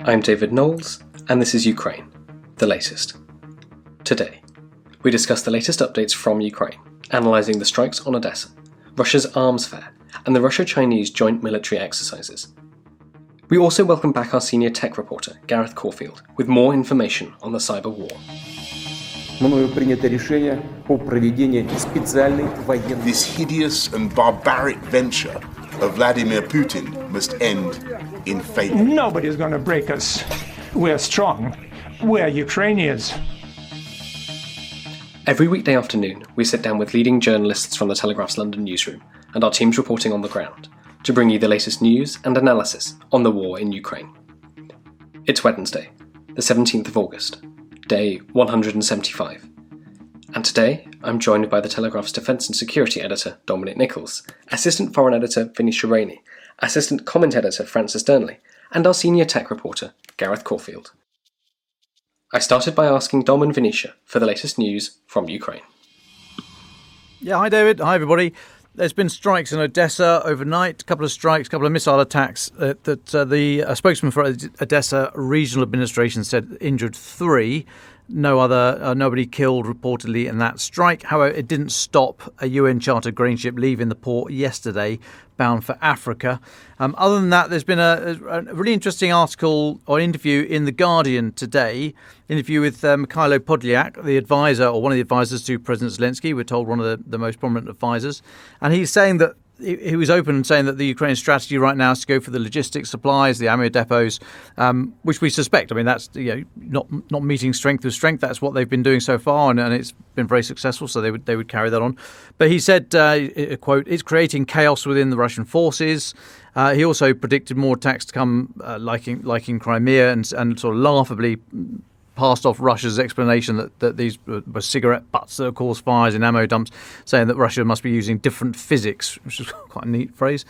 I'm David Knowles, and this is Ukraine, the latest. Today, we discuss the latest updates from Ukraine, analysing the strikes on Odessa, Russia's arms fair, and the Russo-Chinese joint military exercises. We also welcome back our senior tech reporter, Gareth Corfield, with more information on the cyber war. This hideous and barbaric venture of Vladimir Putin must end in failure. Nobody's going to break us. We're strong. We're Ukrainians. Every weekday afternoon, we sit down with leading journalists from the Telegraph's London newsroom and our teams reporting on the ground to bring you the latest news and analysis on the war in Ukraine. It's Wednesday, the 17th of August, day 175. And today, I'm joined by the Telegraph's Defence and Security Editor, Dominic Nicholls, Assistant Foreign Editor, Venetia Rainey, Assistant Comment Editor, Francis Durnley, and our Senior Tech Reporter, Gareth Corfield. I started by asking Dom and Venetia for the latest news from Ukraine. Yeah, hi David, hi everybody. There's been strikes in Odessa overnight, a couple of strikes, a couple of missile attacks that the spokesman for Odessa Regional Administration said injured 3. Nobody killed reportedly in that strike. However, it didn't stop a UN chartered grain ship leaving the port yesterday, bound for Africa. Other than that, there's been a really interesting article or interview in The Guardian today. Interview with Mikhailo Podolyak, the advisor or one of the advisors to President Zelensky. We're told one of the most prominent advisors. And he's saying that he was open and saying that the Ukrainian strategy right now is to go for the logistics supplies, the ammo depots, which we suspect. I mean, that's not meeting strength with strength. That's what they've been doing so far, and it's been very successful. So they would carry that on. But he said, quote, "It's creating chaos within the Russian forces." He also predicted more attacks to come, like in Crimea, and sort of laughably passed off Russia's explanation that these were cigarette butts that caused fires in ammo dumps, saying that Russia must be using different physics, which is quite a neat phrase.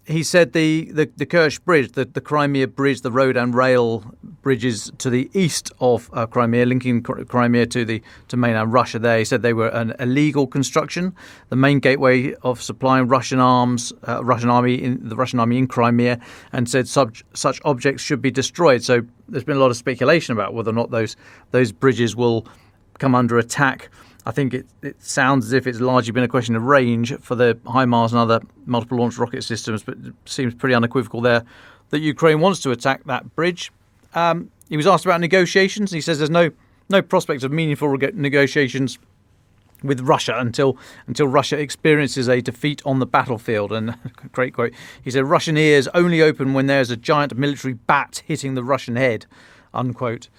He said the Kerch Bridge, the Crimea Bridge, the road and rail bridges to the east of Crimea, linking Crimea to mainland Russia there. He said they were an illegal construction, the main gateway of supplying Russian army in Crimea, and said such objects should be destroyed. So there's been a lot of speculation about whether or not those bridges will come under attack. I think it sounds as if it's largely been a question of range for the HIMARS and other multiple launch rocket systems, but it seems pretty unequivocal there that Ukraine wants to attack that bridge. He was asked about negotiations. He says there's no prospect of meaningful negotiations with Russia until Russia experiences a defeat on the battlefield. And great quote. He said, "Russian ears only open when there's a giant military bat hitting the Russian head," unquote.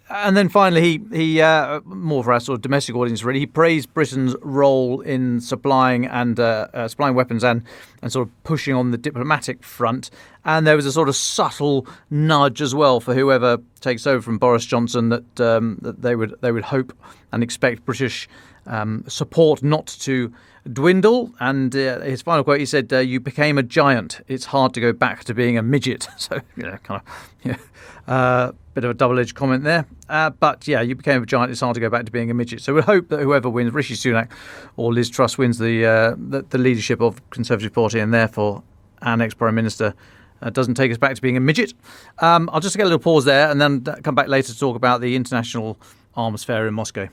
And then finally, he more for our sort of domestic audience, really, he praised Britain's role in supplying weapons and sort of pushing on the diplomatic front. And there was a sort of subtle nudge as well for whoever takes over from Boris Johnson that they would hope and expect British support not to dwindle. And his final quote, he said, "You became a giant. It's hard to go back to being a midget." So, bit of a double-edged comment there. But yeah, you became a giant. It's hard to go back to being a midget. So we hope that whoever wins, Rishi Sunak or Liz Truss, wins the leadership of Conservative Party, and therefore our next Prime Minister doesn't take us back to being a midget. I'll just get a little pause there and then come back later to talk about the International Arms Fair in Moscow.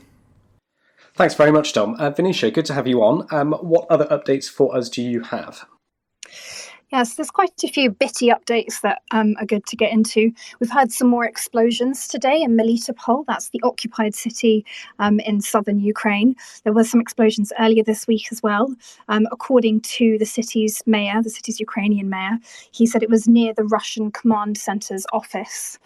Thanks very much, Dom. Venetia, good to have you on. What other updates for us do you have? Yes, there's quite a few bitty updates that are good to get into. We've had some more explosions today in Melitopol. That's the occupied city in southern Ukraine. There were some explosions earlier this week as well. According to the city's mayor, the city's Ukrainian mayor, he said it was near the Russian command center's office.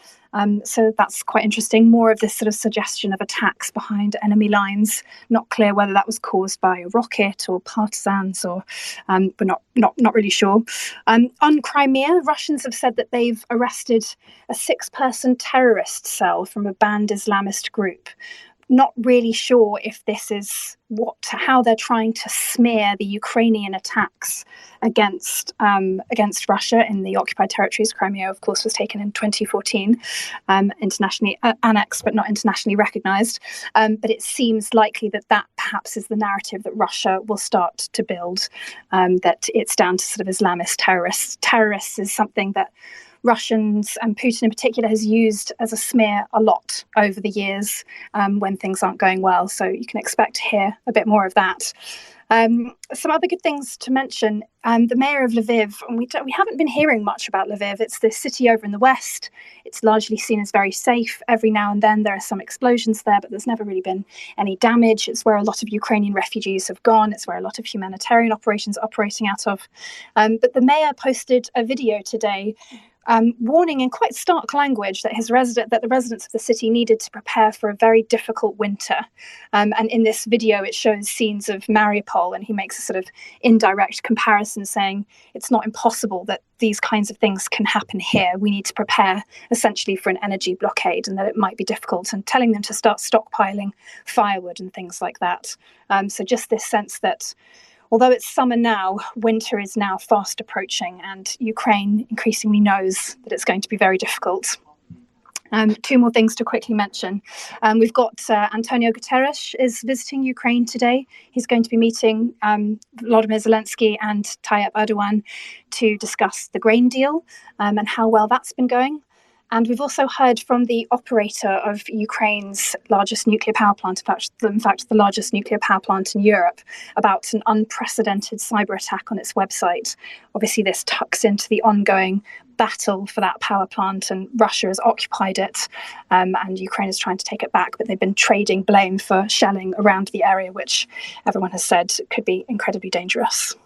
So that's quite interesting. More of this sort of suggestion of attacks behind enemy lines. Not clear whether that was caused by a rocket or partisans, or we're not really sure. On Crimea, Russians have said that they've arrested a 6-person terrorist cell from a banned Islamist group. Not really sure if this is how they're trying to smear the Ukrainian attacks against Russia in the occupied territories. Crimea, of course, was taken in 2014, internationally annexed but not internationally recognised. But it seems likely that perhaps is the narrative that Russia will start to build, that it's down to sort of Islamist terrorists. Terrorists is something that Russians, and Putin in particular, has used as a smear a lot over the years when things aren't going well. So you can expect to hear a bit more of that. Some other good things to mention, the mayor of Lviv, and we haven't been hearing much about Lviv. It's the city over in the west. It's largely seen as very safe. Every now and then there are some explosions there, but there's never really been any damage. It's where a lot of Ukrainian refugees have gone. It's where a lot of humanitarian operations are operating out of. But the mayor posted a video today warning in quite stark language that the residents of the city needed to prepare for a very difficult winter. And in this video, it shows scenes of Mariupol, and he makes a sort of indirect comparison, saying it's not impossible that these kinds of things can happen here. We need to prepare essentially for an energy blockade, and that it might be difficult, and telling them to start stockpiling firewood and things like that. So just this sense that although it's summer now, winter is now fast approaching, and Ukraine increasingly knows that it's going to be very difficult. Two more things to quickly mention. We've got Antonio Guterres is visiting Ukraine today. He's going to be meeting Volodymyr Zelensky and Tayyip Erdogan to discuss the grain deal and how well that's been going. And we've also heard from the operator of Ukraine's largest nuclear power plant, in fact, the largest nuclear power plant in Europe, about an unprecedented cyber attack on its website. Obviously, this tucks into the ongoing battle for that power plant, and Russia has occupied it, and Ukraine is trying to take it back, but they've been trading blame for shelling around the area, which everyone has said could be incredibly dangerous.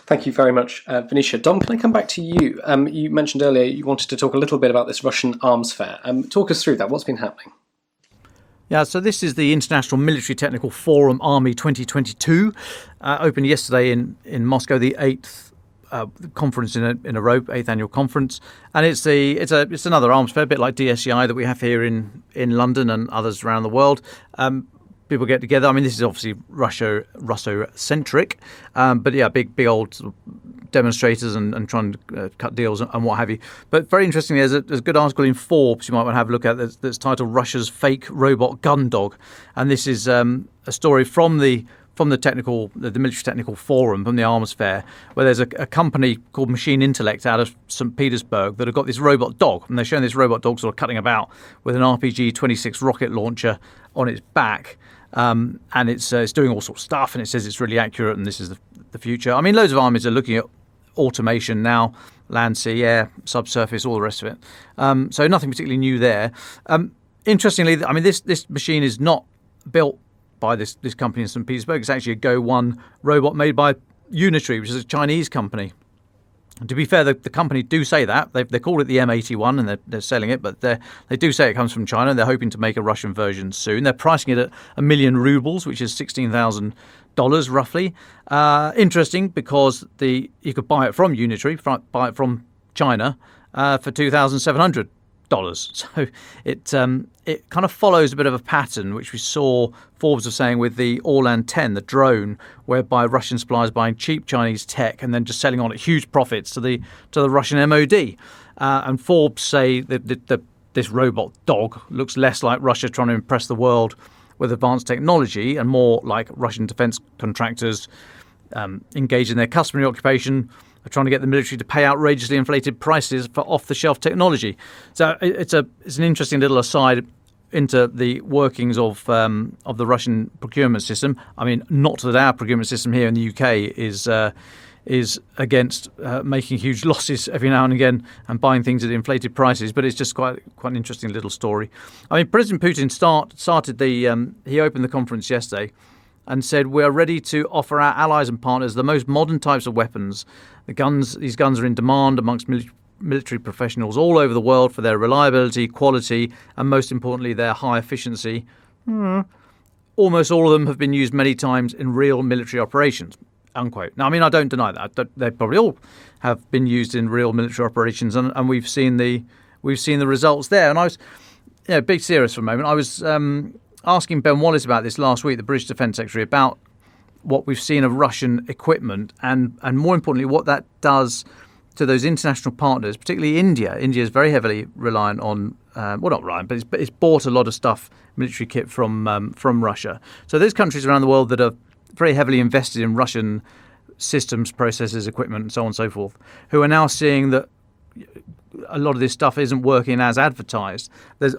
Thank you very much, Venetia. Dom, can I come back to you? You mentioned earlier you wanted to talk a little bit about this Russian arms fair. Talk us through that. What's been happening? Yeah, so this is the International Military Technical Forum Army 2022, opened yesterday in Moscow, the 8th conference in a row, 8th annual conference, and it's another arms fair, a bit like DSEI that we have here in London and others around the world. People get together. I mean, this is obviously Russo-centric, but yeah, big old sort of demonstrators and trying to cut deals and what have you. But very interestingly, there's a good article in Forbes you might want to have a look at that's titled "Russia's Fake Robot Gun Dog," and this is a story from the Military Technical Forum, from the Arms Fair, where there's a company called Machine Intellect out of St. Petersburg that have got this robot dog, and they're showing this robot dog sort of cutting about with an RPG-26 rocket launcher on its back, and it's doing all sorts of stuff, and it says it's really accurate, and this is the future. I mean, loads of armies are looking at automation now, land, sea, air, subsurface, all the rest of it. So nothing particularly new there. Interestingly, I mean, this machine is not built by this company in St. Petersburg. It's actually a Go-1 robot made by Unitary, which is a Chinese company. And to be fair, the company do say that. They call it the M81 and they're selling it, but they do say it comes from China. They're hoping to make a Russian version soon. They're pricing it at 1 million rubles, which is $16,000 roughly. Interesting because you could buy it from Unitary, buy it from China for $2,700. So it kind of follows a bit of a pattern which we saw Forbes was saying with the Orlan 10, the drone, whereby Russian suppliers buying cheap Chinese tech and then just selling on at huge profits to the Russian MOD. And Forbes say that this robot dog looks less like Russia trying to impress the world with advanced technology and more like Russian defense contractors engaged in their customary occupation of trying to get the military to pay outrageously inflated prices for off-the-shelf technology. So it's an interesting little aside into the workings of the Russian procurement system. I mean, not that our procurement system here in the UK is against making huge losses every now and again and buying things at inflated prices, but it's just quite an interesting little story. I mean, President Putin started he opened the conference yesterday and said, "We are ready to offer our allies and partners the most modern types of weapons. These guns are in demand amongst military professionals all over the world for their reliability, quality, and most importantly, their high efficiency. Almost all of them have been used many times in real military operations." Unquote. Now, I mean, I don't deny that. They probably all have been used in real military operations, and we've seen the results there. And I was, being serious for a moment. I was asking Ben Wallace about this last week, the British Defence Secretary, about what we've seen of Russian equipment and more importantly, what that does to those international partners, particularly India. India is very heavily reliant on, not reliant, but it's bought a lot of stuff, military kit from Russia. So there's countries around the world that are very heavily invested in Russian systems, processes, equipment, and so on and so forth, who are now seeing that a lot of this stuff isn't working as advertised. There's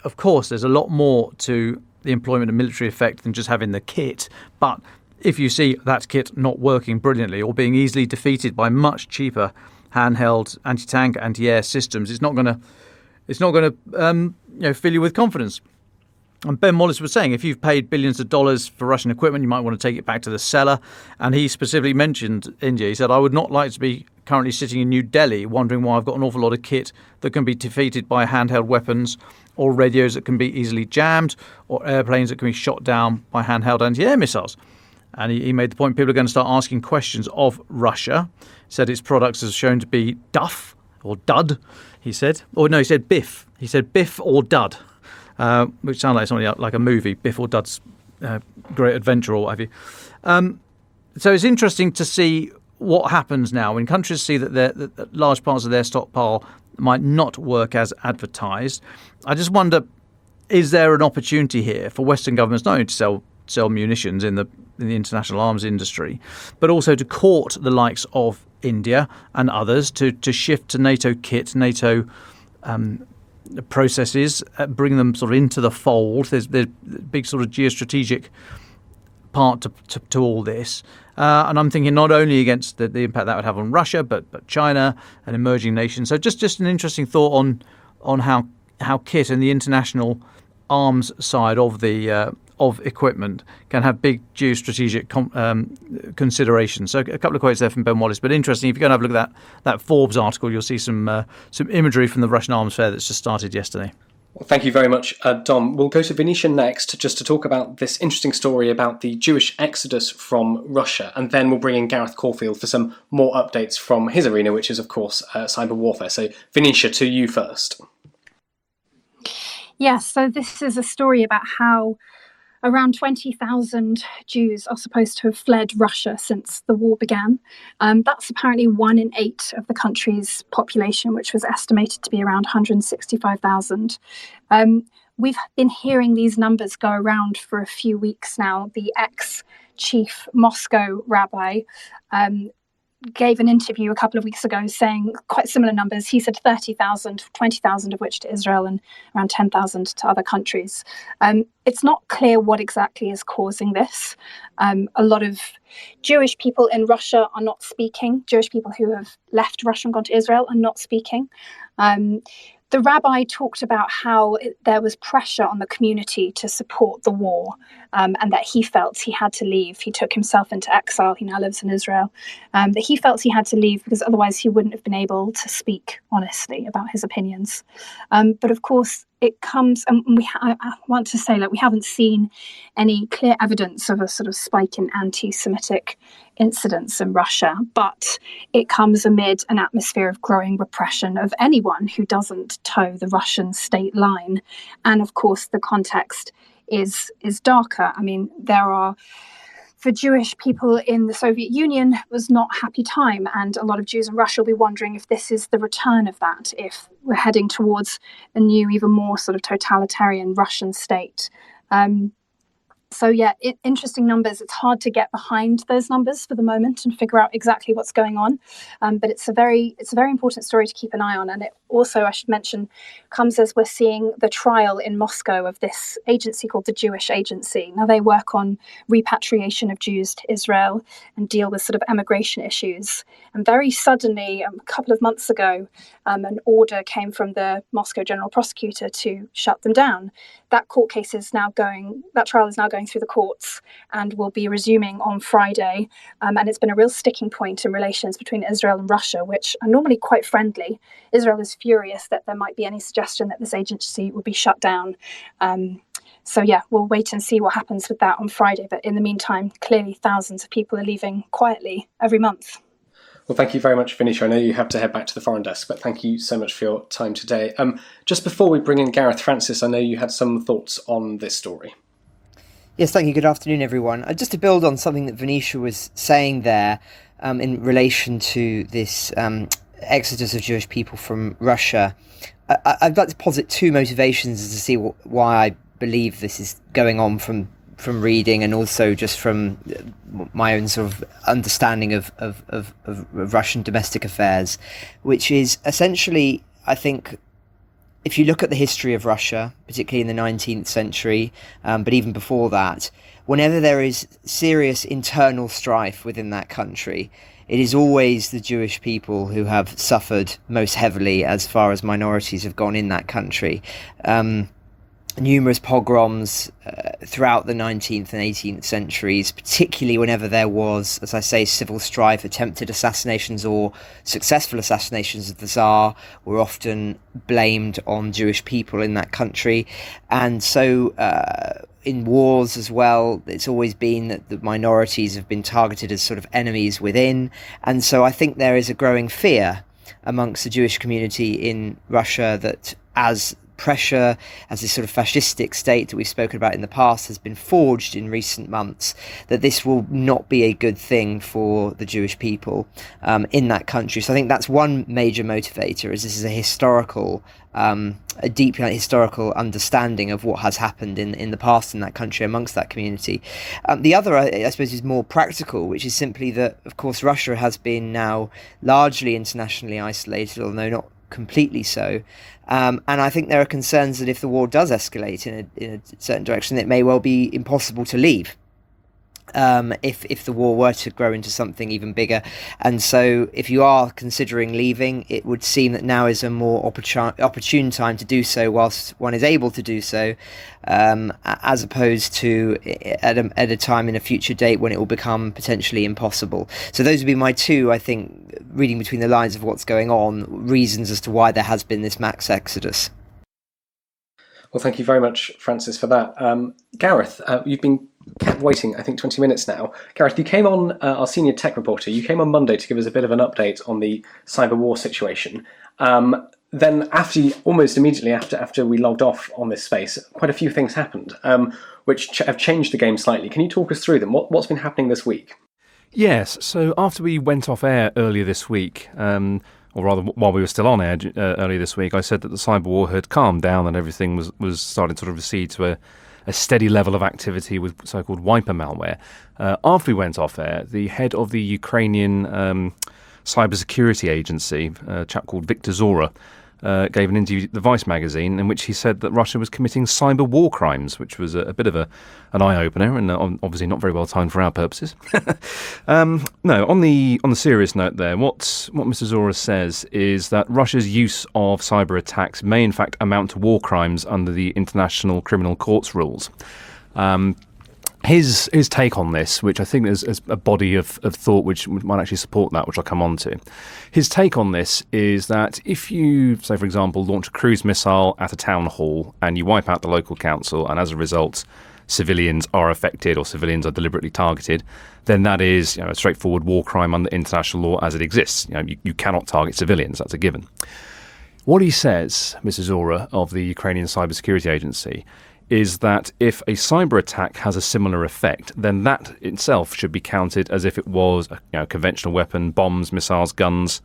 a lot more to the employment of military effect than just having the kit. But if you see that kit not working brilliantly or being easily defeated by much cheaper handheld anti-tank, anti-air systems, it's not going to fill you with confidence. And Ben Wallace was saying, if you've paid billions of dollars for Russian equipment, you might want to take it back to the seller. And he specifically mentioned India. He said, I would not like to be currently sitting in New Delhi wondering why I've got an awful lot of kit that can be defeated by handheld weapons, or radios that can be easily jammed, or airplanes that can be shot down by handheld anti-air missiles. And he made the point people are going to start asking questions of Russia. He said its products are shown to be duff or dud, he said. Or no, he said biff. He said biff or dud. Which sounds like something like a movie, Biff or Dud's Great Adventure or what have you. So it's interesting to see what happens now when countries see that large parts of their stockpile might not work as advertised. I just wonder, is there an opportunity here for Western governments not only to sell munitions in the international arms industry, but also to court the likes of India and others to shift to NATO kit, NATO processes, bring them sort of into the fold. There's big sort of geostrategic part to all this, and I'm thinking not only against the impact that would have on Russia, but China and emerging nations. So just an interesting thought on how kit and the international arms side of the of equipment can have big geostrategic considerations. So a couple of quotes there from Ben Wallace, but interesting. If you go and have a look at that Forbes article, you'll see some imagery from the Russian Arms Fair that's just started yesterday. Well, thank you very much, Dom. We'll go to Venetia next just to talk about this interesting story about the Jewish exodus from Russia, and then we'll bring in Gareth Corfield for some more updates from his arena, which is, of course, cyber warfare. So, Venetia, to you first. Yes, so this is a story about how around 20,000 Jews are supposed to have fled Russia since the war began. That's apparently 1 in 8 of the country's population, which was estimated to be around 165,000. We've been hearing these numbers go around for a few weeks now. The ex-chief Moscow rabbi gave an interview a couple of weeks ago saying quite similar numbers. He said 30,000, 20,000 of which to Israel and around 10,000 to other countries. It's not clear what exactly is causing this. A lot of Jewish people in Russia are not speaking. Jewish people who have left Russia and gone to Israel are not speaking. The rabbi talked about how there was pressure on the community to support the war, and that he felt he had to leave. He took himself into exile. He now lives in Israel. That he felt he had to leave because otherwise he wouldn't have been able to speak honestly about his opinions. But of course, it comes, and I want to say that we haven't seen any clear evidence of a sort of spike in anti-Semitic incidents in Russia, but it comes amid an atmosphere of growing repression of anyone who doesn't toe the Russian state line. And of course, the context is darker. I mean, for Jewish people in the Soviet Union, it was not a happy time. And a lot of Jews in Russia will be wondering if this is the return of that, if we're heading towards a new, even more sort of totalitarian Russian state. So yeah, interesting numbers. It's hard to get behind those numbers for the moment and figure out exactly what's going on. But it's a very important story to keep an eye on. And it also, I should mention, comes as we're seeing the trial in Moscow of this agency called the Jewish Agency. Now they work on repatriation of Jews to Israel and deal with sort of emigration issues. And very suddenly, a couple of months ago, an order came from the Moscow General Prosecutor to shut them down. That trial is now going through the courts and will be resuming on Friday. And it's been a real sticking point in relations between Israel and Russia, which are normally quite friendly. Israel is furious that there might be any suggestion that this agency would be shut down. So yeah, we'll wait and see what happens with that on Friday. But in the meantime, clearly thousands of people are leaving quietly every month. Well, thank you very much, Venetia. I know you have to head back to the foreign desk, but thank you so much for your time today. Just before we bring in Gareth, Francis, I know you had some thoughts on this story. Yes, thank you. Good afternoon, everyone. Just to build on something that Venetia was saying there in relation to this exodus of Jewish people from Russia, I'd like to posit two motivations to see why I believe this is going on from reading and also just from my own sort of understanding of Russian domestic affairs, which is essentially I think if you look at the history of Russia, particularly in the 19th century, but even before that, whenever there is serious internal strife within that country, it is always the Jewish people who have suffered most heavily as far as minorities have gone in that country. Numerous pogroms throughout the 19th and 18th centuries, particularly whenever there was, as I say, civil strife, attempted assassinations or successful assassinations of the Tsar, were often blamed on Jewish people in that country. And so in wars as well, it's always been that the minorities have been targeted as sort of enemies within. And so I think there is a growing fear amongst the Jewish community in Russia that as pressure, as this sort of fascistic state that we've spoken about in the past has been forged in recent months, that this will not be a good thing for the Jewish people in that country. So I think that's one major motivator, is this is a historical, a deep historical understanding of what has happened in the past in that country amongst that community. The other, I suppose, is more practical, which is simply that, of course, Russia has been now largely internationally isolated, although not completely so. And I think there are concerns that if the war does escalate in a certain direction, it may well be impossible to leave. If the war were to grow into something even bigger. And so if you are considering leaving, it would seem that now is a more opportune time to do so whilst one is able to do so, as opposed to at a time in a future date when it will become potentially impossible. So those would be my two, I think, reading between the lines of what's going on, reasons as to why there has been this mass exodus. Well, thank you very much, Francis, for that. Gareth, you've been kept waiting, I think, 20 minutes now. Gareth, you came on, our senior tech reporter, you came on Monday to give us a bit of an update on the cyber war situation. Then almost immediately after we logged off on this space, quite a few things happened, which have changed the game slightly. Can you talk us through them? What's been happening this week? Yes, so after we went off air earlier this week, or rather while we were still on air earlier this week, I said that the cyber war had calmed down and everything was starting to sort of recede to a steady level of activity with so-called wiper malware. After we went off air, the head of the Ukrainian cybersecurity agency, a chap called Viktor Zora, gave an interview to the Vice magazine in which he said that Russia was committing cyber war crimes, which was a bit of an eye-opener and obviously not very well timed for our purposes. No, on the serious note there, what Mr. Zora says is that Russia's use of cyber attacks may in fact amount to war crimes under the International Criminal Court's rules. His take on this, which I think is a body of thought which might actually support that, which I'll come on to. His take on this is that if you, say for example, launch a cruise missile at a town hall and you wipe out the local council and as a result civilians are affected or civilians are deliberately targeted, then that is a straightforward war crime under international law as it exists. You cannot target civilians, that's a given. What he says, Mr. Zora of the Ukrainian Cybersecurity Agency, is that if a cyber attack has a similar effect, then that itself should be counted as if it was a conventional weapon, bombs, missiles, guns,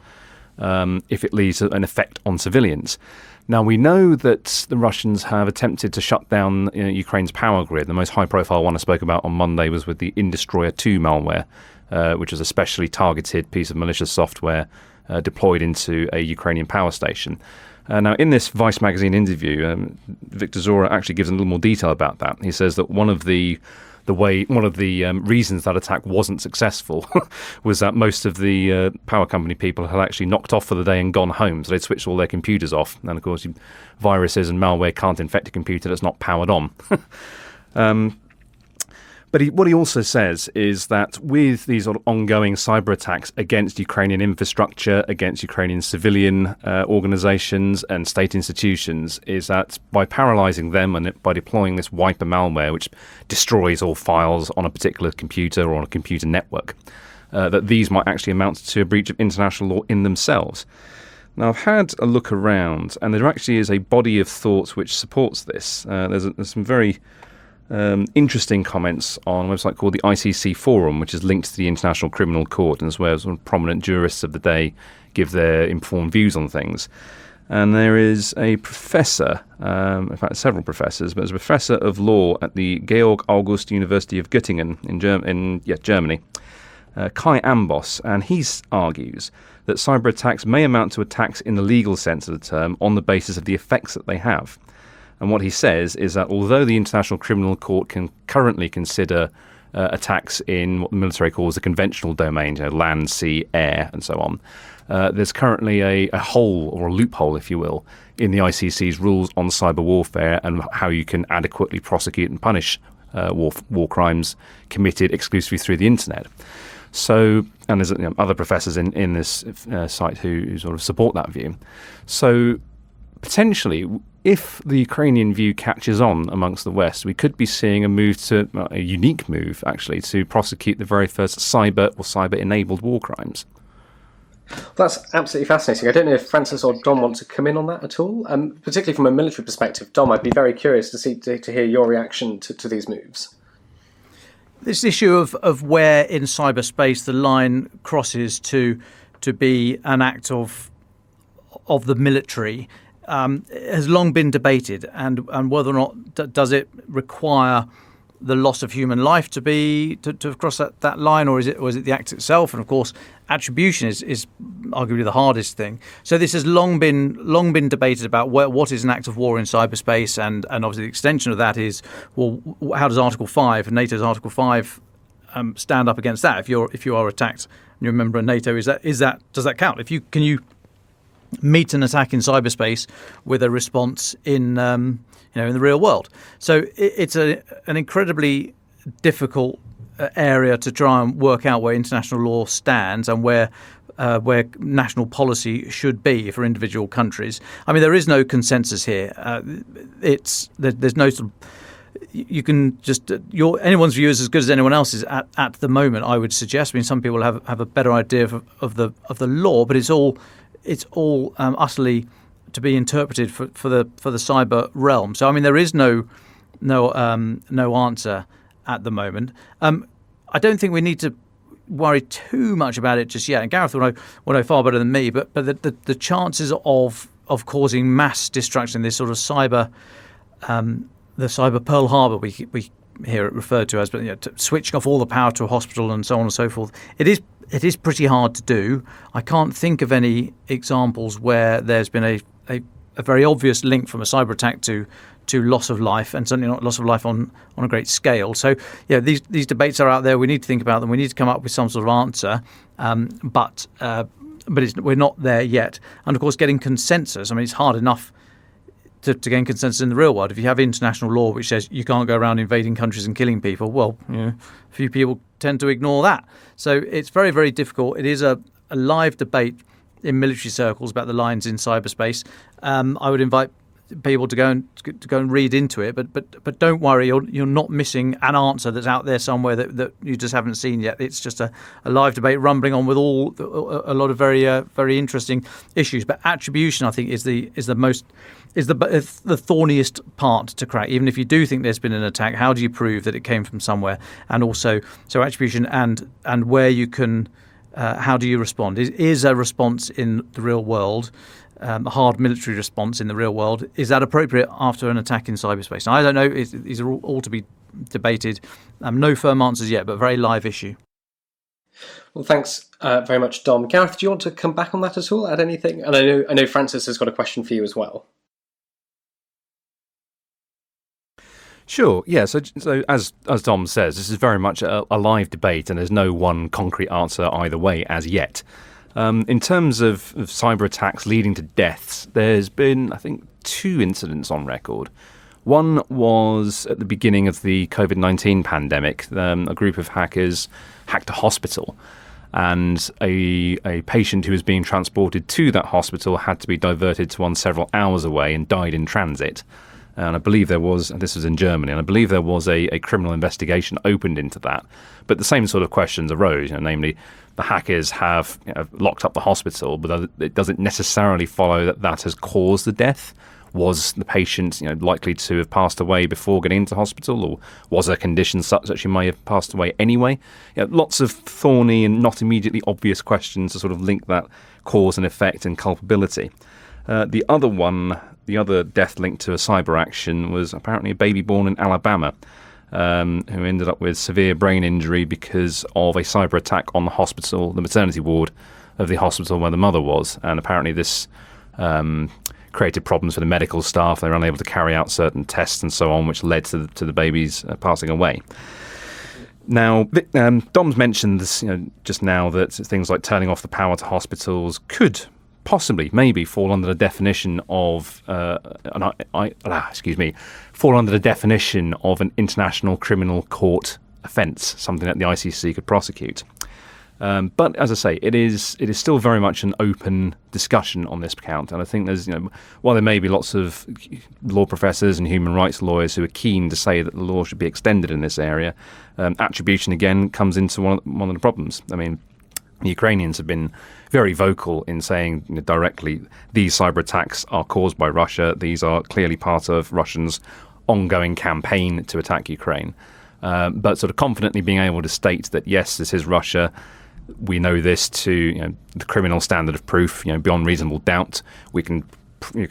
if it leaves an effect on civilians. Now, we know that the Russians have attempted to shut down Ukraine's power grid. The most high-profile one I spoke about on Monday was with the Indestroyer 2 malware, which was a specially targeted piece of malicious software deployed into a Ukrainian power station. Now, in this Vice magazine interview, Viktor Zora actually gives a little more detail about that. He says that one of the reasons that attack wasn't successful was that most of the power company people had actually knocked off for the day and gone home, so they'd switched all their computers off. And of course, viruses and malware can't infect a computer that's not powered on. But what he also says is that with these ongoing cyber attacks against Ukrainian infrastructure, against Ukrainian civilian organizations and state institutions, is that by paralyzing them and by deploying this wiper malware, which destroys all files on a particular computer or on a computer network, that these might actually amount to a breach of international law in themselves. Now, I've had a look around, and there actually is a body of thought which supports this. There's some very interesting comments on a website called the ICC Forum, which is linked to the International Criminal Court, and is where some prominent jurists of the day give their informed views on things. And there is a professor, in fact several professors, but there's a professor of law at the Georg August University of Göttingen in Germany, Kai Ambos, and he argues that cyber attacks may amount to attacks in the legal sense of the term on the basis of the effects that they have. And what he says is that although the International Criminal Court can currently consider attacks in what the military calls the conventional domain, land, sea, air, and so on, there's currently a hole, or a loophole, if you will, in the ICC's rules on cyber warfare and how you can adequately prosecute and punish war crimes committed exclusively through the internet. So, and there's other professors in this site who sort of support that view. So, potentially, if the Ukrainian view catches on amongst the West, we could be seeing a unique move, actually, to prosecute the very first cyber-enabled war crimes. That's absolutely fascinating. I don't know if Francis or Dom want to come in on that at all, particularly from a military perspective. Dom, I'd be very curious to hear your reaction to these moves. This issue of where in cyberspace the line crosses to be an act of the military has long been debated, and whether or not does it require the loss of human life to cross that line, or is it the act itself? And of course, attribution is arguably the hardest thing. So this has long been debated about what is an act of war in cyberspace, and obviously the extension of that is, well, how does Article 5, NATO's Article 5, stand up against that? If you are attacked and you're a member of NATO, does that count? Can you meet an attack in cyberspace with a response in the real world? So it's an incredibly difficult area to try and work out where international law stands and where national policy should be for individual countries. I mean, there is no consensus here. There's no sort of, you can just anyone's view is as good as anyone else's at the moment, I would suggest. I mean, some people have a better idea of the law, but it's all utterly to be interpreted for the cyber realm. So I mean, there is no answer at the moment. I don't think we need to worry too much about it just yet. And Gareth will know far better than me. But the chances of causing mass destruction, this sort of cyber, the cyber Pearl Harbor we hear it referred to as, but switching off all the power to a hospital and so on and so forth, it is pretty hard to do. I can't think of any examples where there's been a very obvious link from a cyber attack to loss of life, and certainly not loss of life on a great scale. So these debates are out there. We need to think about them. We need to come up with some sort of answer. But we're not there yet. And of course, getting consensus. I mean, it's hard enough to gain consensus in the real world. If you have international law which says you can't go around invading countries and killing people, well, few people tend to ignore that. So it's very, very difficult. It is a live debate in military circles about the lines in cyberspace. I would invite people to go and read into it, but don't worry, you're not missing an answer that's out there somewhere that you just haven't seen yet. It's just a live debate rumbling on with a lot of very interesting issues. But attribution, I think, is the thorniest part to crack. Even if you do think there's been an attack, how do you prove that it came from somewhere? And also, so attribution and where you can, how do you respond? Is a response in the real world, a hard military response in the real world, is that appropriate after an attack in cyberspace? And I don't know. These are all to be debated. No firm answers yet, but a very live issue. Well, thanks very much, Dom. Gareth, do you want to come back on that at all? Add anything? And I know Francis has got a question for you as well. Sure. Yeah. So as Dom says, this is very much a live debate, and there's no one concrete answer either way as yet. In terms of cyber attacks leading to deaths, there's been, I think, 2 incidents on record. One was at the beginning of the COVID-19 pandemic. A group of hackers hacked a hospital, and a patient who was being transported to that hospital had to be diverted to one several hours away and died in transit. And I believe this was in Germany, and I believe there was a criminal investigation opened into that. But the same sort of questions arose, namely, the hackers have locked up the hospital, but it doesn't necessarily follow that has caused the death. Was the patient likely to have passed away before getting into hospital, or was her condition such that she may have passed away anyway? Lots of thorny and not immediately obvious questions to sort of link that cause and effect and culpability. The other death linked to a cyber action was apparently a baby born in Alabama. who ended up with severe brain injury because of a cyber attack on the maternity ward of the hospital where the mother was. And apparently this created problems for the medical staff. They were unable to carry out certain tests and so on, which led to the baby's passing away. Now, Dom's mentioned this, just now, that things like turning off the power to hospitals could possibly, maybe, fall under the definition of fall under the definition of an international criminal court offence, something that the ICC could prosecute. But as I say, it is still very much an open discussion on this account, and I think there's, while there may be lots of law professors and human rights lawyers who are keen to say that the law should be extended in this area, attribution again comes into one of the problems. I mean, the Ukrainians have been very vocal in saying directly these cyber attacks are caused by Russia. These are clearly part of Russians' ongoing campaign to attack Ukraine. But sort of confidently being able to state that, yes, this is Russia. We know this to the criminal standard of proof, beyond reasonable doubt. You can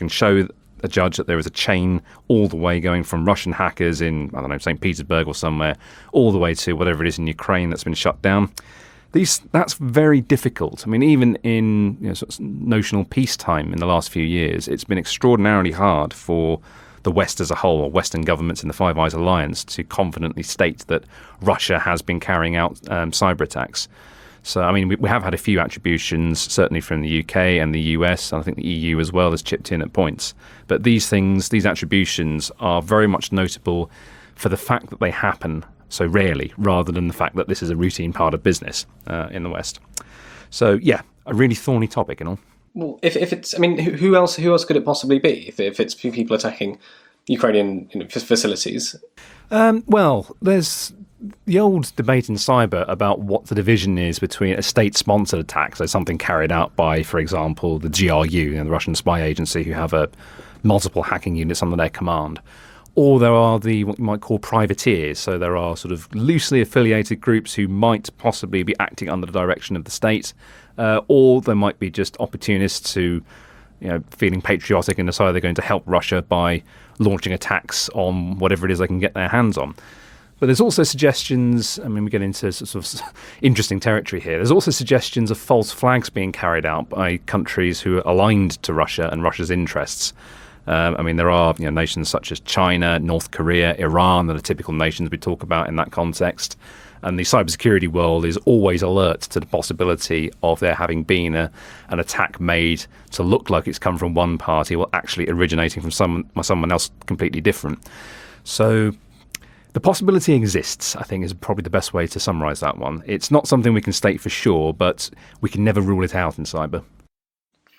show a judge that there is a chain all the way going from Russian hackers in, I don't know, St. Petersburg or somewhere, all the way to whatever it is in Ukraine that's been shut down. That's very difficult. I mean, even in sort of notional peacetime in the last few years, it's been extraordinarily hard for the West as a whole, or Western governments in the Five Eyes Alliance, to confidently state that Russia has been carrying out cyber attacks. So, I mean, we have had a few attributions, certainly from the UK and the US, and I think the EU as well has chipped in at points. But these attributions are very much notable for the fact that they happen so rarely, rather than the fact that this is a routine part of business in the West. So, yeah, a really thorny topic and all. Well, if it's, I mean, who else could it possibly be if it's people attacking Ukrainian facilities? Well, there's the old debate in cyber about what the division is between a state-sponsored attack, so something carried out by, for example, the GRU, the Russian spy agency, who have multiple hacking units under their command. Or there are what you might call privateers, so there are sort of loosely affiliated groups who might possibly be acting under the direction of the state, or there might be just opportunists who, feeling patriotic and decide they're going to help Russia by launching attacks on whatever it is they can get their hands on. But there's also suggestions, I mean, we get into sort of interesting territory here. There's also suggestions of false flags being carried out by countries who are aligned to Russia and Russia's interests. I mean, there are nations such as China, North Korea, Iran that are typical nations we talk about in that context. And the cybersecurity world is always alert to the possibility of there having been an attack made to look like it's come from one party while actually originating from someone else completely different. So the possibility exists, I think, is probably the best way to summarise that one. It's not something we can state for sure, but we can never rule it out in cyber.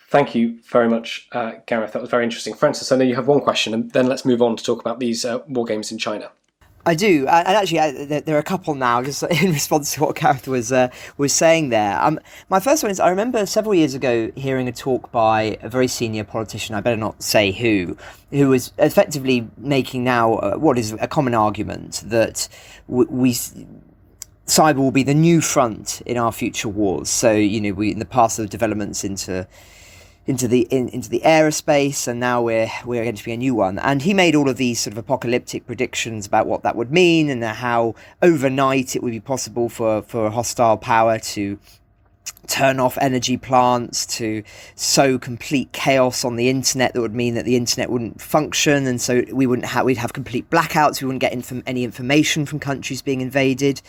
Thank you very much, Gareth. That was very interesting. Francis, I know you have one question, and then let's move on to talk about these war games in China. I do, and actually there are a couple now, just in response to what Gareth was saying there. My first one is, I remember several years ago hearing a talk by a very senior politician, I better not say who was effectively making now what is a common argument that cyber will be the new front in our future wars. So, we in the past of developments into the aerospace, and now we're entering a new one. And he made all of these sort of apocalyptic predictions about what that would mean, and how overnight it would be possible for a hostile power to turn off energy plants, to sow complete chaos on the internet that would mean that the internet wouldn't function, and so we'd have complete blackouts. We wouldn't get any information from countries being invaded.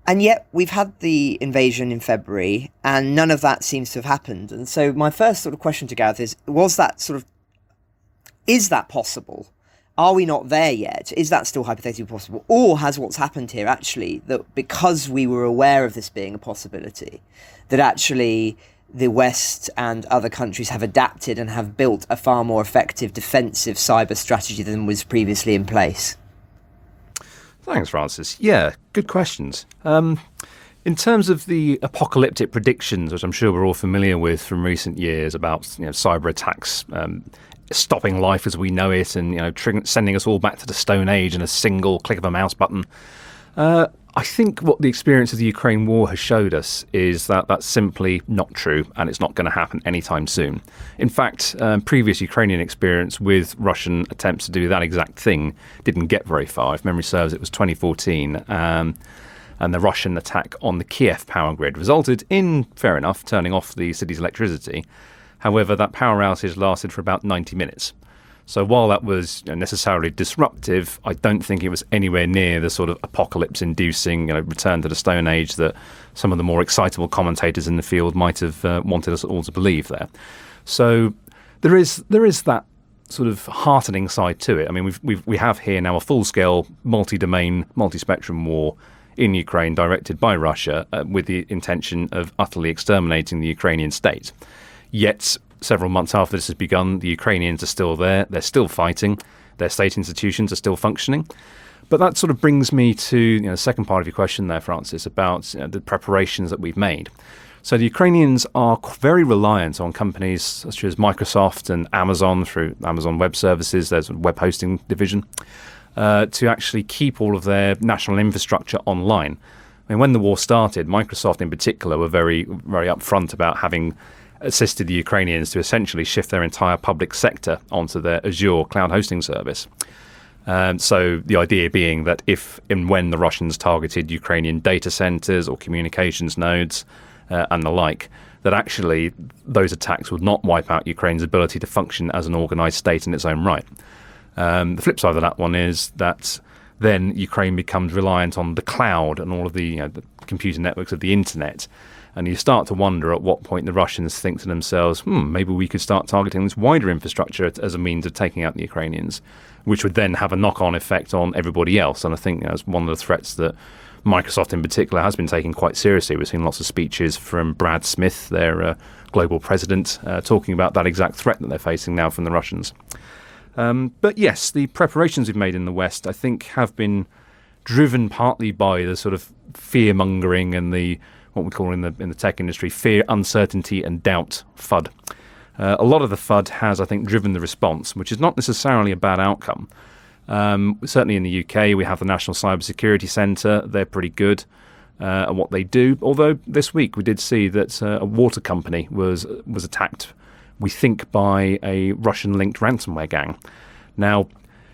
And yet we've had the invasion in February, and none of that seems to have happened. And so my first sort of question to Gareth is that possible? Are we not there yet? Is that still hypothetically possible? Or has what's happened here actually, that because we were aware of this being a possibility, that actually the West and other countries have adapted and have built a far more effective defensive cyber strategy than was previously in place? Thanks, Francis. Yeah, good questions. In terms of the apocalyptic predictions, which I'm sure we're all familiar with from recent years about cyber attacks stopping life as we know it, and sending us all back to the Stone Age in a single click of a mouse button, I think what the experience of the Ukraine war has showed us is that that's simply not true, and it's not going to happen anytime soon. In fact, previous Ukrainian experience with Russian attempts to do that exact thing didn't get very far. If memory serves, it was 2014, and the Russian attack on the Kiev power grid resulted in, fair enough, turning off the city's electricity. However, that power outage lasted for about 90 minutes. So while that was necessarily disruptive, I don't think it was anywhere near the sort of apocalypse-inducing return to the Stone Age that some of the more excitable commentators in the field might have wanted us all to believe there. So there is that sort of heartening side to it. I mean, we have here now a full-scale, multi-domain, multi-spectrum war in Ukraine directed by Russia with the intention of utterly exterminating the Ukrainian state. Yet, several months after this has begun, the Ukrainians are still there. They're still fighting. Their state institutions are still functioning. But that sort of brings me to the second part of your question there, Francis, about the preparations that we've made. So the Ukrainians are very reliant on companies such as Microsoft and Amazon through Amazon Web Services, their sort of web hosting division, to actually keep all of their national infrastructure online. I mean, when the war started, Microsoft in particular were very, very upfront about having assisted the Ukrainians to essentially shift their entire public sector onto their Azure cloud hosting service. So the idea being that if and when the Russians targeted Ukrainian data centers or communications nodes and the like, that actually those attacks would not wipe out Ukraine's ability to function as an organized state in its own right. The flip side of that one is that then Ukraine becomes reliant on the cloud and all of the computer networks of the internet. And you start to wonder at what point the Russians think to themselves, maybe we could start targeting this wider infrastructure as a means of taking out the Ukrainians, which would then have a knock-on effect on everybody else. And I think that's one of the threats that Microsoft in particular has been taking quite seriously. We've seen lots of speeches from Brad Smith, their global president, talking about that exact threat that they're facing now from the Russians. But yes, the preparations we've made in the West, I think, have been driven partly by the sort of fear-mongering and the what we call in the tech industry, fear, uncertainty and doubt, FUD. A lot of the FUD has, I think, driven the response, which is not necessarily a bad outcome. Certainly in the UK, we have the National Cybersecurity Centre. They're pretty good at what they do. Although this week we did see that a water company was attacked, we think, by a Russian-linked ransomware gang. Now,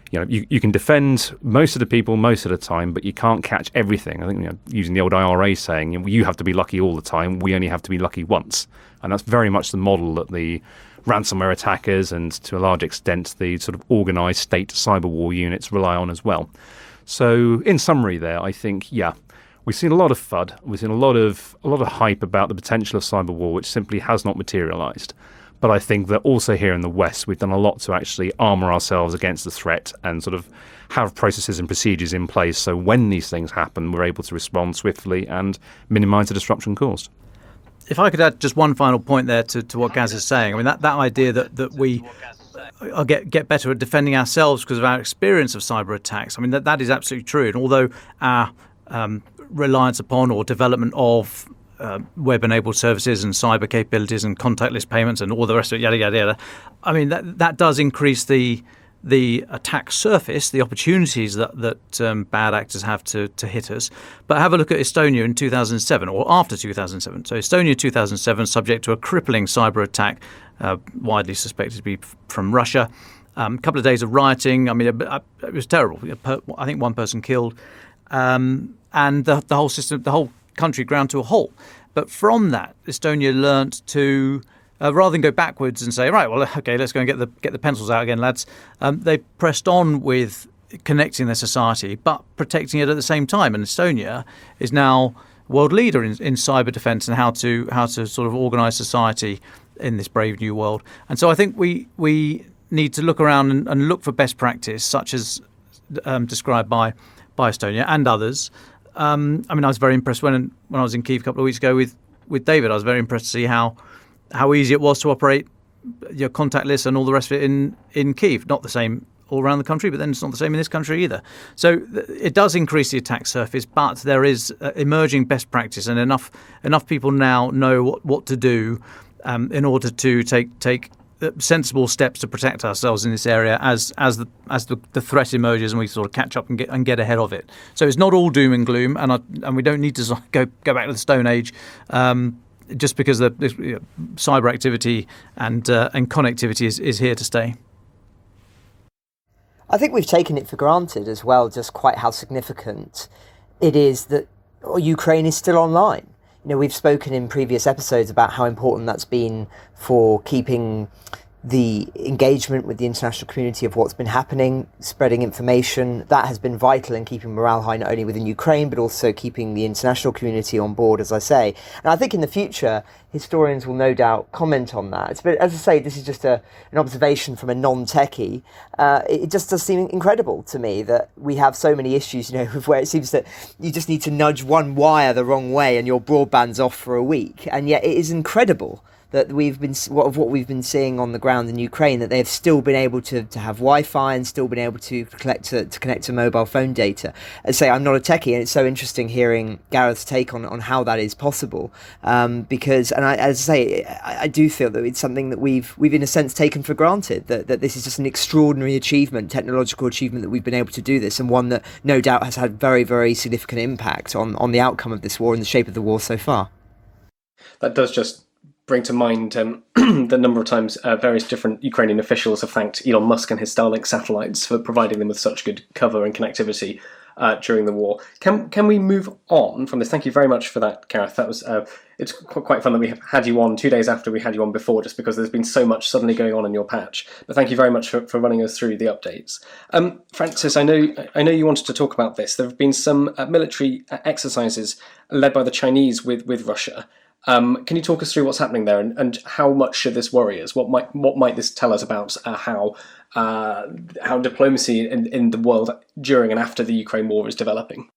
you can defend most of the people most of the time, but you can't catch everything. I think using the old IRA saying, you have to be lucky all the time. We only have to be lucky once, and that's very much the model that the ransomware attackers and to a large extent the sort of organised state cyberwar units rely on as well. So, in summary, there, I think, we've seen a lot of FUD. We've seen a lot of hype about the potential of cyberwar, which simply has not materialised. But I think that also here in the West, we've done a lot to actually armour ourselves against the threat and sort of have processes and procedures in place so when these things happen, we're able to respond swiftly and minimise the disruption caused. If I could add just one final point there to what Gaz is saying. I mean, that idea that we get better at defending ourselves because of our experience of cyber attacks, I mean, that is absolutely true. And although our reliance upon or development of web-enabled services and cyber capabilities and contactless payments and all the rest of it, yada, yada, yada. I mean, that does increase the attack surface, the opportunities that bad actors have to hit us. But have a look at Estonia in 2007 or after 2007. So Estonia 2007, subject to a crippling cyber attack, widely suspected to be from Russia. A couple of days of rioting. I mean, it was terrible. I think one person killed. And the whole system, the whole country ground to a halt. But from that, Estonia learnt to, rather than go backwards and say, right, well, okay, let's go and get the pencils out again, lads. They pressed on with connecting their society, but protecting it at the same time. And Estonia is now world leader in cyber defence and how to sort of organise society in this brave new world. And so I think we need to look around and look for best practice, such as described by Estonia and others. I mean, I was very impressed when I was in Kiev a couple of weeks ago with David. I was very impressed to see how easy it was to operate your contactless and all the rest of it in Kiev. Not the same all around the country, but then it's not the same in this country either. So it does increase the attack surface, but there is emerging best practice, and enough people now know what to do in order to take sensible steps to protect ourselves in this area as the threat emerges, and we sort of catch up and get ahead of it. So it's not all doom and gloom, and we don't need to sort of go back to the Stone Age. Just because the cyber activity and connectivity is here to stay. I think we've taken it for granted as well, just quite how significant it is that Ukraine is still online. We've spoken in previous episodes about how important that's been for keeping the engagement with the international community of what's been happening, spreading information. That has been vital in keeping morale high, not only within Ukraine, but also keeping the international community on board, as I say. And I think in the future, historians will no doubt comment on that. But as I say, this is just an observation from a non-techie. It just does seem incredible to me that we have so many issues, where it seems that you just need to nudge one wire the wrong way and your broadband's off for a week. And yet it is incredible that what we've been seeing on the ground in Ukraine, that they've still been able to have Wi-Fi and still been able to connect to mobile phone data. As I say, I'm not a techie, and it's so interesting hearing Gareth's take on how that is possible. Because, and as I say, I do feel that it's something that we've in a sense taken for granted, that this is just an extraordinary achievement, technological achievement, that we've been able to do this, and one that no doubt has had very, very significant impact on the outcome of this war and the shape of the war so far. That does just bring to mind the number of times various different Ukrainian officials have thanked Elon Musk and his Starlink satellites for providing them with such good cover and connectivity during the war. Can we move on from this? Thank you very much for that, Gareth. That was it's quite fun that we had you on 2 days after we had you on before, just because there's been so much suddenly going on in your patch. But thank you very much for running us through the updates. Francis, I know you wanted to talk about this. There have been some military exercises led by the Chinese with Russia. Can you talk us through what's happening there, and how much should this worry us? What might this tell us about how diplomacy in the world during and after the Ukraine war is developing?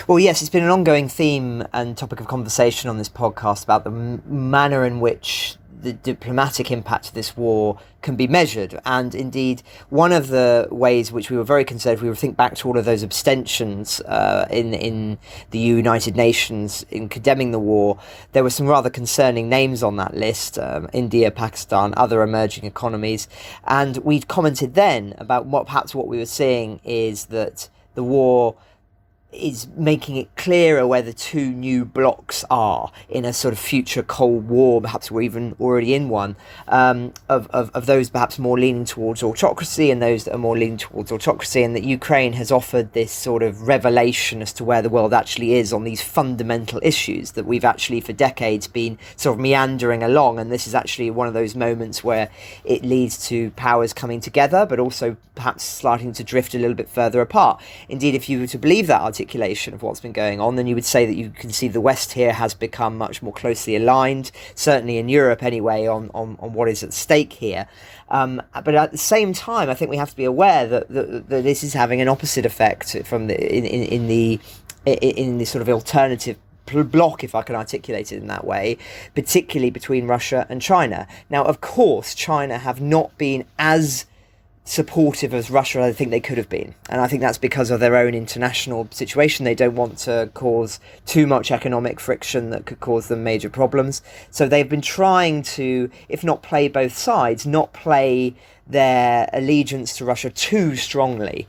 Well, yes, it's been an ongoing theme and topic of conversation on this podcast about the manner in which the diplomatic impact of this war can be measured. And indeed, one of the ways which we were very concerned, we would think back to all of those abstentions in the United Nations in condemning the war. There were some rather concerning names on that list, India, Pakistan, other emerging economies. And we commented then about what we were seeing is that the war is making it clearer where the two new blocks are in a sort of future Cold War. Perhaps we're even already in one, of those perhaps more leaning towards autocracy and those that are more leaning towards autocracy, and that Ukraine has offered this sort of revelation as to where the world actually is on these fundamental issues that we've actually for decades been sort of meandering along. And this is actually one of those moments where it leads to powers coming together, but also perhaps starting to drift a little bit further apart. Indeed, if you were to believe that articulation of what's been going on, then you would say that you can see the West here has become much more closely aligned, certainly in Europe anyway, on what is at stake here. But at the same time, I think we have to be aware that this is having an opposite effect from in the sort of alternative block, if I can articulate it in that way, particularly between Russia and China. Now, of course, China have not been as supportive as Russia I think they could have been, and I think that's because of their own international situation. They don't want to cause too much economic friction that could cause them major problems, so they've been trying to, if not play both sides, not play their allegiance to Russia too strongly,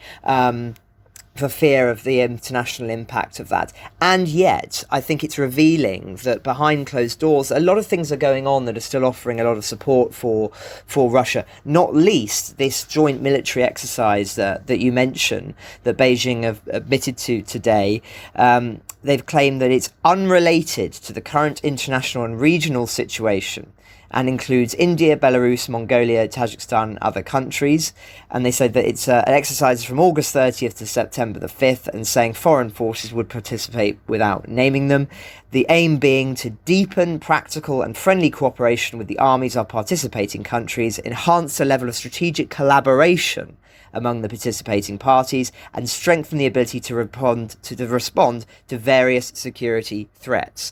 for fear of the international impact of that. And yet, I think it's revealing that behind closed doors, a lot of things are going on that are still offering a lot of support for Russia, not least this joint military exercise that you mentioned, that Beijing have admitted to today. They've claimed that it's unrelated to the current international and regional situation, and includes India, Belarus, Mongolia, Tajikistan, and other countries. And they said that it's an exercise from August 30th to September the 5th, and saying foreign forces would participate without naming them. The aim being to deepen practical and friendly cooperation with the armies of participating countries, enhance the level of strategic collaboration among the participating parties, and strengthen the ability to respond to various security threats.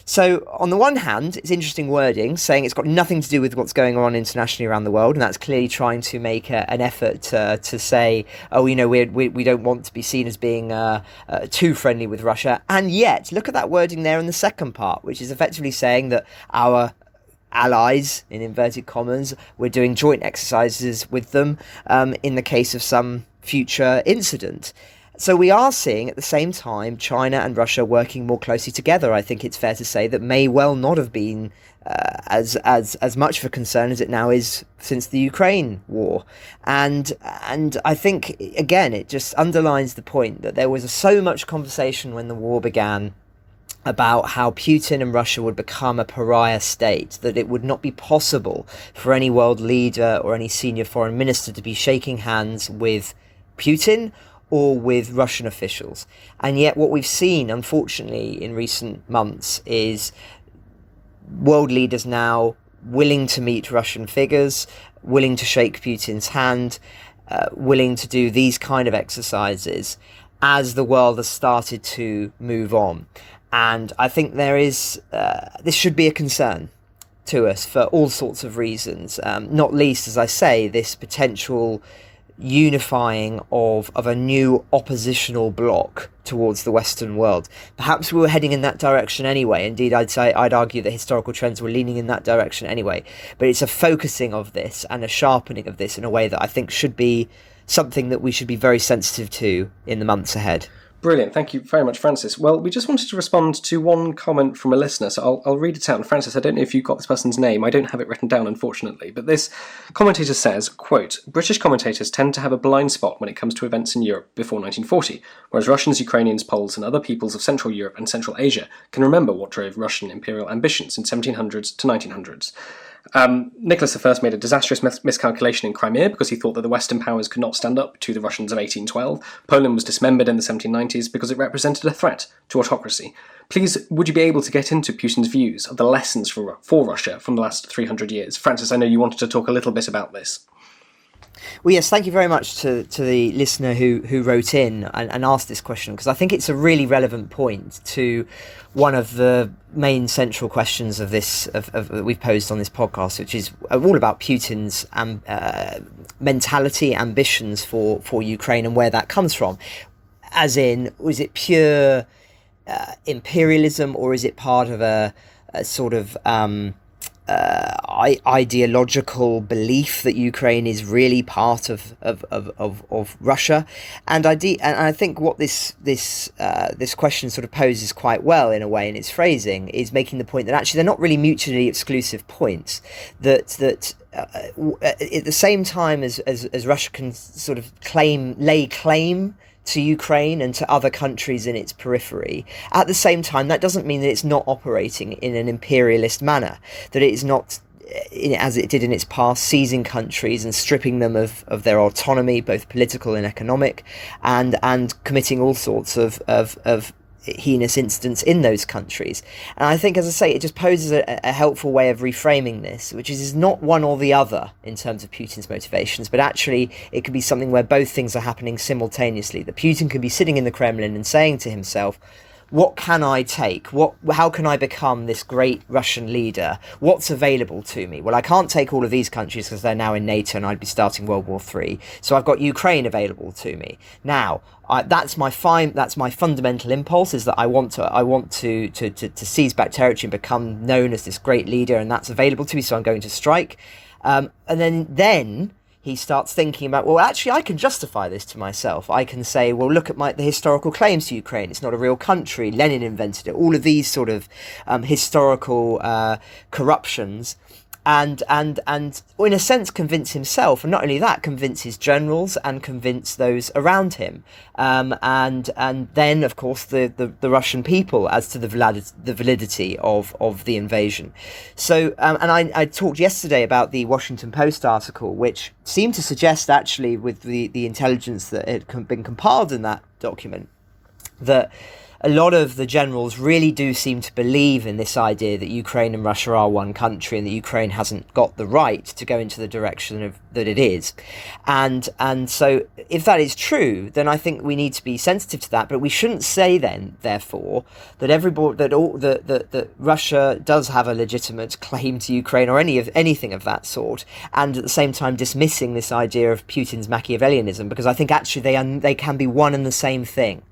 So on the one hand, it's interesting wording, saying it's got nothing to do with what's going on internationally around the world, and that's clearly trying to make an effort to say, oh, we don't want to be seen as being too friendly with Russia. And yet, look at that wording there in the second part, which is effectively saying that our allies, in inverted commas. We're doing joint exercises with them in the case of some future incident. So we are seeing at the same time China and Russia working more closely together. I think it's fair to say that may well not have been as much of a concern as it now is since the Ukraine war. And I think, again, it just underlines the point that there was so much conversation when the war began about how Putin and Russia would become a pariah state, that it would not be possible for any world leader or any senior foreign minister to be shaking hands with Putin or with Russian officials. And yet what we've seen, unfortunately, in recent months is world leaders now willing to meet Russian figures, willing to shake Putin's hand, willing to do these kind of exercises as the world has started to move on. And I think there is, this should be a concern to us for all sorts of reasons, not least, as I say, this potential unifying of a new oppositional bloc towards the Western world. Perhaps we were heading in that direction anyway. Indeed, I'd argue that historical trends were leaning in that direction anyway. But it's a focusing of this and a sharpening of this in a way that I think should be something that we should be very sensitive to in the months ahead. Brilliant. Thank you very much, Francis. Well, we just wanted to respond to one comment from a listener, so I'll read it out. And Francis, I don't know if you've got this person's name. I don't have it written down, unfortunately. But this commentator says, quote, British commentators tend to have a blind spot when it comes to events in Europe before 1940, whereas Russians, Ukrainians, Poles and other peoples of Central Europe and Central Asia can remember what drove Russian imperial ambitions in 1700s to 1900s. Nicholas I made a disastrous miscalculation in Crimea because he thought that the Western powers could not stand up to the Russians of 1812. Poland was dismembered in the 1790s because it represented a threat to autocracy. Please, would you be able to get into Putin's views of the lessons for Russia from the last 300 years? Francis, I know you wanted to talk a little bit about this. Well, yes, thank you very much to the listener who wrote in and asked this question, because I think it's a really relevant point to one of the main central questions of this that we've posed on this podcast, which is all about Putin's mentality, ambitions for Ukraine and where that comes from. As in, was it pure imperialism, or is it part of a sort of ideological belief that Ukraine is really part of Russia? And I think what this question sort of poses quite well in a way in its phrasing is making the point that actually they're not really mutually exclusive points. That at the same time as Russia can sort of lay claim to Ukraine and to other countries in its periphery, at the same time, that doesn't mean that it's not operating in an imperialist manner, that it is not, as it did in its past, seizing countries and stripping them of their autonomy, both political and economic, and committing all sorts of heinous incidents in those countries. And I think, as I say, it just poses a helpful way of reframing this, which is not one or the other in terms of Putin's motivations, but actually it could be something where both things are happening simultaneously. That Putin could be sitting in the Kremlin and saying to himself, what can I take? How can I become this great Russian leader? What's available to me? Well, I can't take all of these countries because they're now in NATO and I'd be starting World War III. So I've got Ukraine available to me. Now, that's my fundamental impulse, is that I want to seize back territory and become known as this great leader, and that's available to me. So I'm going to strike. And then he starts thinking about, well, actually, I can justify this to myself. I can say, well, look at the historical claims to Ukraine. It's not a real country. Lenin invented it. All of these sort of historical corruptions. And in a sense convince himself, and not only that, convince his generals and convince those around him, and then of course the Russian people as to the validity of the invasion. So and I talked yesterday about the Washington Post article, which seemed to suggest, actually, with the intelligence that had been compiled in that document, that a lot of the generals really do seem to believe in this idea that Ukraine and Russia are one country, and that Ukraine hasn't got the right to go into the direction that it is. And so if that is true, then I think we need to be sensitive to that. But we shouldn't say then, therefore, that that Russia does have a legitimate claim to Ukraine or anything of that sort, and at the same time dismissing this idea of Putin's Machiavellianism, because I think actually they can be one and the same thing.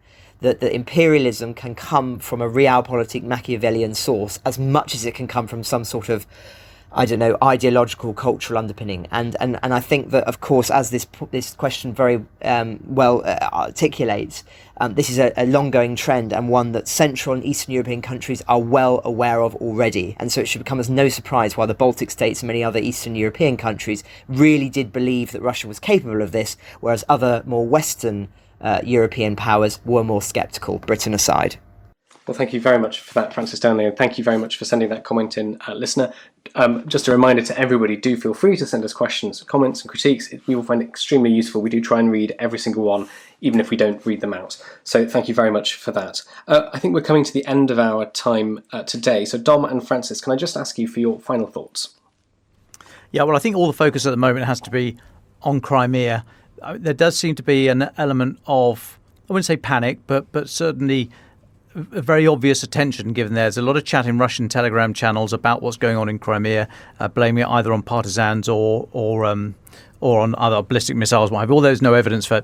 That imperialism can come from a realpolitik Machiavellian source as much as it can come from some sort of ideological, cultural underpinning. And I think that, of course, as this question very well articulates, this is a long-going trend, and one that Central and Eastern European countries are well aware of already. And so it should become as no surprise why the Baltic states and many other Eastern European countries really did believe that Russia was capable of this, whereas other more Western European powers were more sceptical, Britain aside. Well, thank you very much for that, Francis Downley, and thank you very much for sending that comment in, listener. Just a reminder to everybody, do feel free to send us questions, comments and critiques. We will find it extremely useful. We do try and read every single one, even if we don't read them out. So thank you very much for that. I think we're coming to the end of our time today. So Dom and Francis, can I just ask you for your final thoughts? Yeah, well, I think all the focus at the moment has to be on Crimea. There does seem to be an element of, I wouldn't say panic, but certainly a very obvious attention given there's a lot of chat in Russian Telegram channels about what's going on in Crimea, blaming it either on partisans or on other ballistic missiles. Although there's no evidence for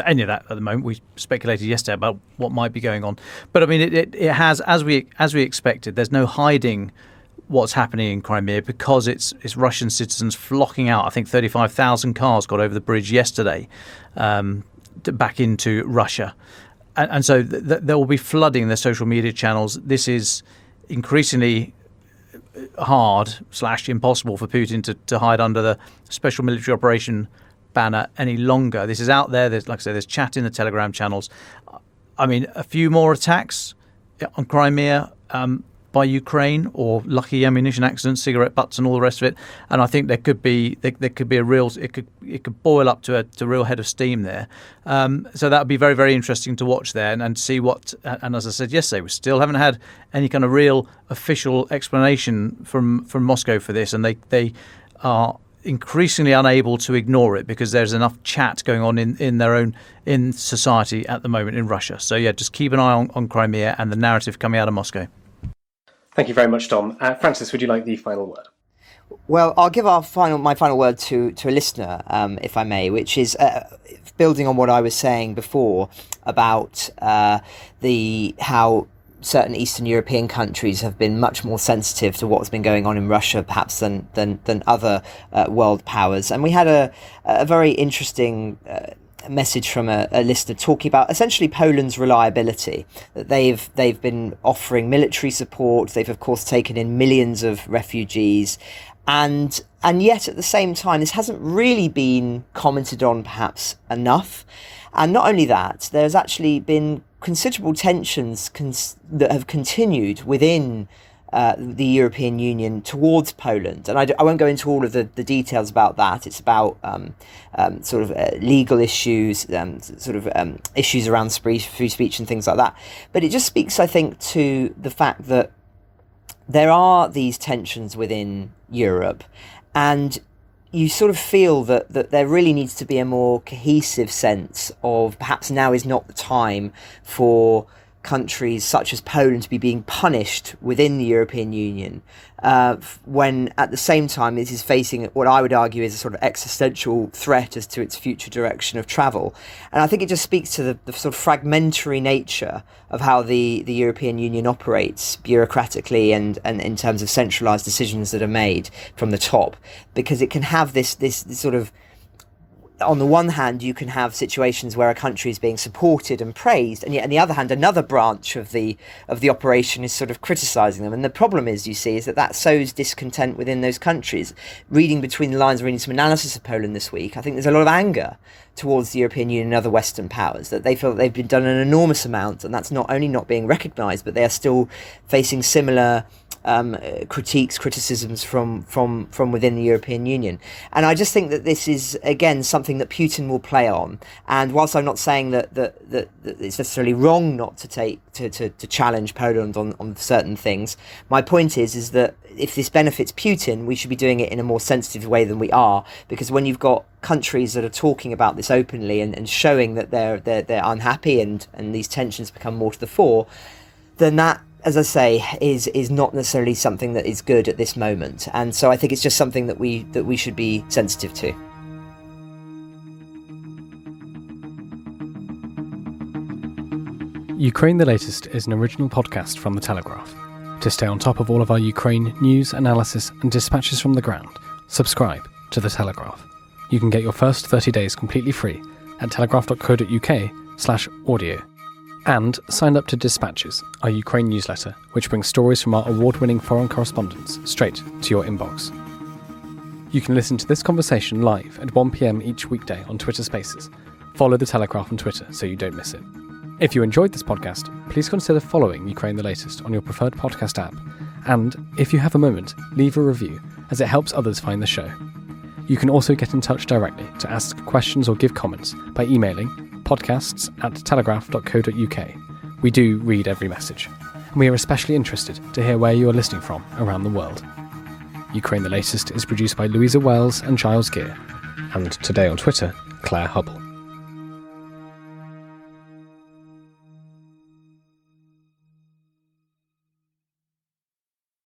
any of that at the moment. We speculated yesterday about what might be going on, but I mean it has, as we expected. There's no hiding what's happening in Crimea because it's Russian citizens flocking out. I think 35,000 cars got over the bridge yesterday back into Russia. And so there will be flooding the social media channels. This is increasingly hard / impossible for Putin to hide under the special military operation banner any longer. This is out there. There's, like I say, there's chat in the Telegram channels. I mean, a few more attacks on Crimea by Ukraine, or lucky ammunition accidents, cigarette butts, and all the rest of it. And I think there could be a real, it could boil up to a real head of steam there. So that would be very, very interesting to watch there and see what. And as I said yesterday, we still haven't had any kind of real official explanation from Moscow for this, and they are increasingly unable to ignore it because there's enough chat going on in society at the moment in Russia. So yeah, just keep an eye on Crimea and the narrative coming out of Moscow. Thank you very much, Dom. Francis, would you like the final word? Well, I'll give my final word to a listener, if I may, which is building on what I was saying before about how certain Eastern European countries have been much more sensitive to what's been going on in Russia, perhaps than other world powers. And we had a very interesting message from a listener talking about essentially Poland's reliability, that they've been offering military support. They've of course taken in millions of refugees, and yet at the same time this hasn't really been commented on perhaps enough. And not only that, there's actually been considerable tensions that have continued within the European Union towards Poland. And I won't go into all of the details about that. It's about legal issues, issues around free speech and things like that. But it just speaks, I think, to the fact that there are these tensions within Europe, and you sort of feel that there really needs to be a more cohesive sense of perhaps now is not the time for countries such as Poland to be being punished within the European Union, when at the same time it is facing what I would argue is a sort of existential threat as to its future direction of travel. And I think it just speaks to the sort of fragmentary nature of how the European Union operates bureaucratically and in terms of centralised decisions that are made from the top, because it can have this sort of, on the one hand, you can have situations where a country is being supported and praised, and yet on the other hand, another branch of the operation is sort of criticising them. And the problem is, you see, is that sows discontent within those countries. Reading between the lines, reading some analysis of Poland this week, I think there's a lot of anger towards the European Union and other Western powers, that they feel that they've been done an enormous amount, and that's not only not being recognised, but they are still facing similar criticisms from within the European Union. And I just think that this is, again, something that Putin will play on. And whilst I'm not saying that it's necessarily wrong not to challenge Poland on certain things, my point is that if this benefits Putin, we should be doing it in a more sensitive way than we are, because when you've got countries that are talking about this openly and showing that they're unhappy and these tensions become more to the fore, then that, as I say, is not necessarily something that is good at this moment. And so I think it's just something that we should be sensitive to. Ukraine the Latest is an original podcast from The Telegraph. To stay on top of all of our Ukraine news, analysis and dispatches from the ground, subscribe to The Telegraph. You can get your first 30 days completely free at telegraph.co.uk/audio. And sign up to Dispatches, our Ukraine newsletter, which brings stories from our award-winning foreign correspondents straight to your inbox. You can listen to this conversation live at 1 p.m. each weekday on Twitter Spaces. Follow The Telegraph on Twitter so you don't miss it. If you enjoyed this podcast, please consider following Ukraine the Latest on your preferred podcast app. And, if you have a moment, leave a review, as it helps others find the show. You can also get in touch directly to ask questions or give comments by emailing podcasts@telegraph.co.uk. We do read every message, and we are especially interested to hear where you are listening from around the world. Ukraine the Latest is produced by Louisa Wells and Giles Gear, and today on Twitter, Claire Hubble.